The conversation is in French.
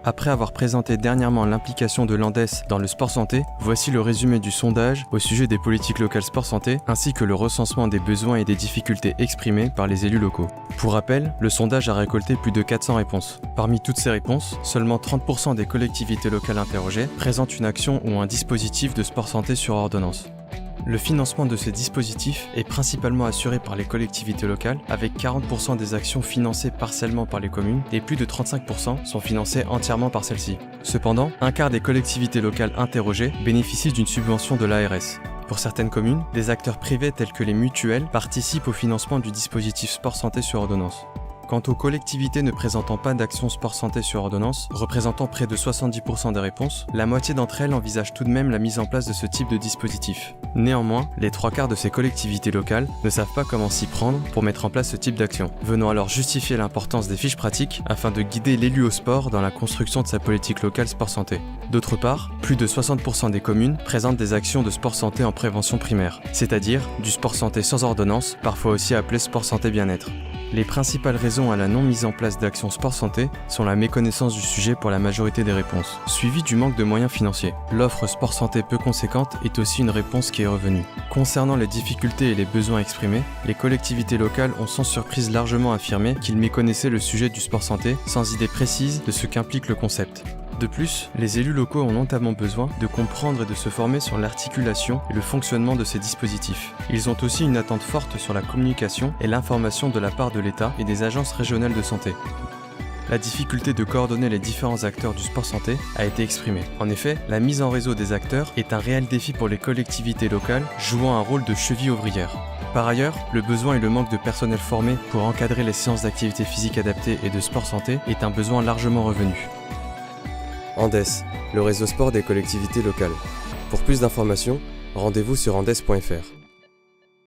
Après avoir présenté dernièrement l'implication de l'Andes dans le sport santé, voici le résumé du sondage au sujet des politiques locales sport santé, ainsi que le recensement des besoins et des difficultés exprimés par les élus locaux. Pour rappel, le sondage a récolté plus de 400 réponses. Parmi toutes ces réponses, seulement 30% des collectivités locales interrogées présentent une action ou un dispositif de sport santé sur ordonnance. Le financement de ces dispositifs est principalement assuré par les collectivités locales, avec 40% des actions financées partiellement par les communes et plus de 35% sont financées entièrement par celles-ci. Cependant, un quart des collectivités locales interrogées bénéficient d'une subvention de l'ARS. Pour certaines communes, des acteurs privés tels que les mutuelles participent au financement du dispositif sport santé sur ordonnance. Quant aux collectivités ne présentant pas d'action sport santé sur ordonnance, représentant près de 70% des réponses, la moitié d'entre elles envisagent tout de même la mise en place de ce type de dispositif. Néanmoins, les 3/4 de ces collectivités locales ne savent pas comment s'y prendre pour mettre en place ce type d'action, venant alors justifier l'importance des fiches pratiques afin de guider l'élu au sport dans la construction de sa politique locale sport santé. D'autre part, plus de 60% des communes présentent des actions de sport santé en prévention primaire, c'est-à-dire du sport santé sans ordonnance, parfois aussi appelé sport santé bien-être. Les principales raisons à la non mise en place d'actions sport santé sont la méconnaissance du sujet pour la majorité des réponses, suivie du manque de moyens financiers. L'offre sport santé peu conséquente est aussi une réponse qui est revenue. Concernant les difficultés et les besoins exprimés, les collectivités locales ont sans surprise largement affirmé qu'ils méconnaissaient le sujet du sport santé sans idée précise de ce qu'implique le concept. De plus, les élus locaux ont notamment besoin de comprendre et de se former sur l'articulation et le fonctionnement de ces dispositifs. Ils ont aussi une attente forte sur la communication et l'information de la part de l'État et des agences régionales de santé. La difficulté de coordonner les différents acteurs du sport santé a été exprimée. En effet, la mise en réseau des acteurs est un réel défi pour les collectivités locales, jouant un rôle de cheville ouvrière. Par ailleurs, le besoin et le manque de personnel formé pour encadrer les séances d'activité physique adaptée et de sport santé est un besoin largement revenu. Andes, le réseau sport des collectivités locales. Pour plus d'informations, rendez-vous sur andes.fr.